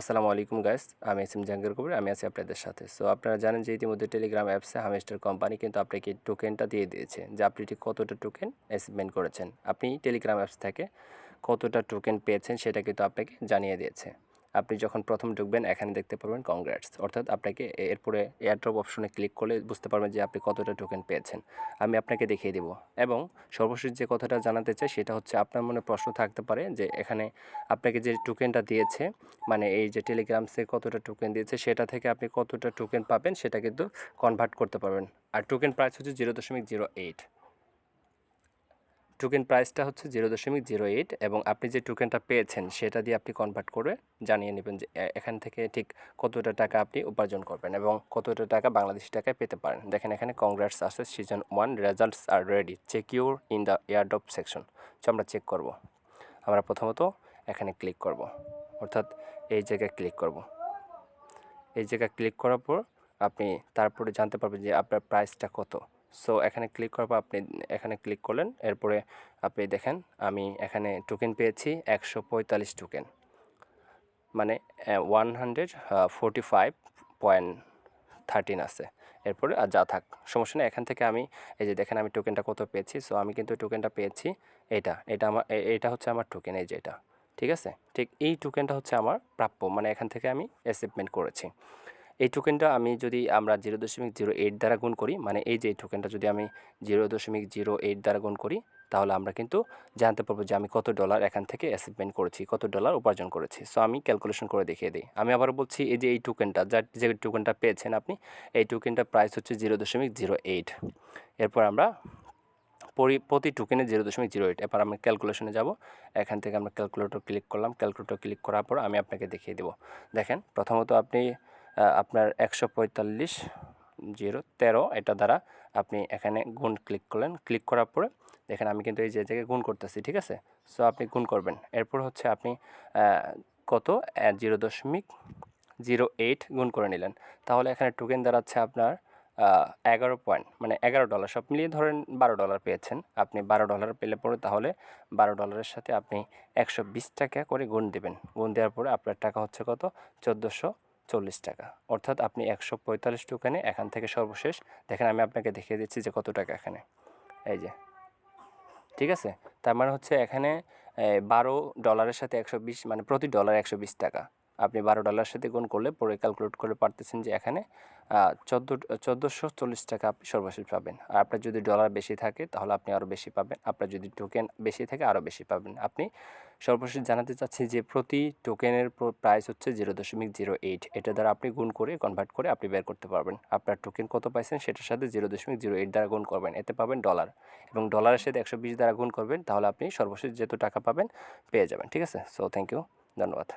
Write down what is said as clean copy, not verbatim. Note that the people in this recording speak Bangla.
আসসালামু আলাইকুম গাইস, আমি এসএম জাহাঙ্গীর কবির। আমি আছি আপনাদের সাথে। সো আপনারা জানেন যে ইতিমধ্যে টেলিগ্রাম অ্যাপসে হামেস্টার কোম্পানি কিন্তু আপনাকে টোকেনটা দিয়ে দিয়েছে যে আপনি ঠিক কতটা টোকেন অ্যাচিভমেন্ট করেছেন। আপনি টেলিগ্রাম অ্যাপস থেকে কতটা টোকেন পেয়েছেন সেটা কিন্তু আপনাকে জানিয়ে দিয়েছে। আপনি যখন প্রথম ঢুকবেন এখানে দেখতে পারবেন কংগ্রাটস, অর্থাৎ আপনাকে এরপরে এয়ারড্রপ অপশনে ক্লিক করলে বুঝতে পারবেন যে আপনি কতটা টোকেন পেয়েছেন। আমি আপনাকে দেখিয়ে দেব। এবং সর্বশেষ যে কথাটা জানাতে চাই সেটা হচ্ছে, আপনার মনে প্রশ্ন থাকতে পারে যে এখানে আপনাকে যে টোকেনটা দিয়েছে, মানে এই যে টেলিগ্রামসে কতটা টোকেন দিয়েছে সেটা থেকে আপনি কতটা টোকেন পাবেন সেটা কিন্তু কনভার্ট করতে পারবেন। আর টোকেন প্রাইস হচ্ছে 0.08। টোকেন প্রাইসটা হচ্ছে 0.08 এবং আপনি যে টোকেনটা পেয়েছেন সেটা দিয়ে আপনি কনভার্ট করে জানিয়ে নেবেন যে এখান থেকে ঠিক কতটা টাকা আপনি উপার্জন করবেন এবং কতটা টাকা বাংলাদেশি টাকায় পেতে পারেন। দেখেন এখানে কংগ্রাটস আছে, season 1 results are ready, check your in the airdrop section. So আমরা চেক করব। আমরা প্রথমত এখানে ক্লিক করব, অর্থাৎ এই জায়গায় ক্লিক করব। এই জায়গায় ক্লিক করার পর আপনি তারপরে জানতে পারবেন যে আপনার প্রাইসটা কত। সো এখানে ক্লিক করার পর আপনি এখানে ক্লিক করলেন, এরপরে আপনি দেখেন আমি এখানে টোকেন পেয়েছি 145 টোকেন, মানে 145.13 আছে। এরপরে আর যা থাক সমস্যা নেই। এখান থেকে আমি এই যে দেখেন আমি টোকেনটা কত পেয়েছি। সো আমি কিন্তু টোকেনটা পেয়েছি এটা আমার এটা হচ্ছে আমার টোকেন, এই যে এটা, ঠিক আছে। ঠিক এই টোকেনটা হচ্ছে আমার প্রাপ্য, মানে এখান থেকে আমি অ্যাচিভমেন্ট করেছি। এই টোকেনটা আমি যদি আমরা 0.08 দ্বারা গুণ করি, মানে এই যে এই টোকেনটা যদি আমি 0.08 দ্বারা গুণ করি, তাহলে আমরা কিন্তু জানতে পারবো যে আমি কত ডলার এখান থেকে অ্যাচিভমেন্ট করেছি, কত ডলার উপার্জন করেছি। সো আমি ক্যালকুলেশন করে দেখিয়ে দিই। আমি আবার বলছি, এই যে এই টোকেনটা যে টোকেনটা পেয়েছেন আপনি, এই টোকেনটার প্রাইস হচ্ছে 0.08। এরপর আমরা প্রতি টোকেনে 0.08। এরপর আমি ক্যালকুলেশনে যাব। এখান থেকে আমরা ক্যালকুলেটর ক্লিক করলাম। ক্যালকুলেটর ক্লিক করার পর আমি আপনাকে দেখিয়ে দেবো। দেখেন প্রথমত আপনি আপনার 145.013 এটা দ্বারা আপনি এখানে গুণ ক্লিক করলেন। ক্লিক করার পরে দেখেন আমি কিন্তু এই যে জায়গায় গুণ করতেছি, ঠিক আছে। সো আপনি গুণ করবেন। এরপর হচ্ছে আপনি কত 0.08 গুণ করে নিলেন, তাহলে এখানে টোকেন দাঁড়াচ্ছে আপনার 11 পয়েন্ট, মানে $11। সব মিলিয়ে ধরেন $12 পেয়েছেন আপনি। $12 পেলে পরে তাহলে $12 সাথে আপনি 120 টাকা করে গুণ দেবেন। গুণ দেওয়ার পরে আপনার টাকা হচ্ছে কত, 1440 টাকা। অর্থাৎ আপনি 145 টোকেনে এখান থেকে সর্বশেষ দেখেন আমি আপনাকে দেখিয়ে দিচ্ছি যে কত টাকা এখানে, এই যে, ঠিক আছে। তার মানে হচ্ছে এখানে $12 সাথে 120, মানে প্রতি ডলার 120 টাকা। আপনি $12 সাথে গুণ করলে পরে ক্যালকুলেট করে পারতেছেন যে এখানে 1440 টাকা আপনি সর্বশেষ পাবেন। আর আপনার যদি ডলার বেশি থাকে তাহলে আপনি আরও বেশি পাবেন, আপনার যদি টোকেন বেশি থাকে আরও বেশি পাবেন আপনি। সর্বশেষ জানাতে চাচ্ছি যে প্রতি টোকেনের প্রাইস হচ্ছে 0.08। এটা দ্বারা আপনি গুণ করে কনভার্ট করে আপনি বের করতে পারবেন আপনার টোকেন কত পাইছেন, সেটার সাথে 0.08 দ্বারা গুণ করবেন, এতে পাবেন ডলার। এবং ডলারের সাথে 120 দ্বারা গুণ করবেন, তাহলে আপনি সর্বশেষ যত টাকা পাবেন পেয়ে যাবেন, ঠিক আছে। সো থ্যাংক ইউ, ধন্যবাদ।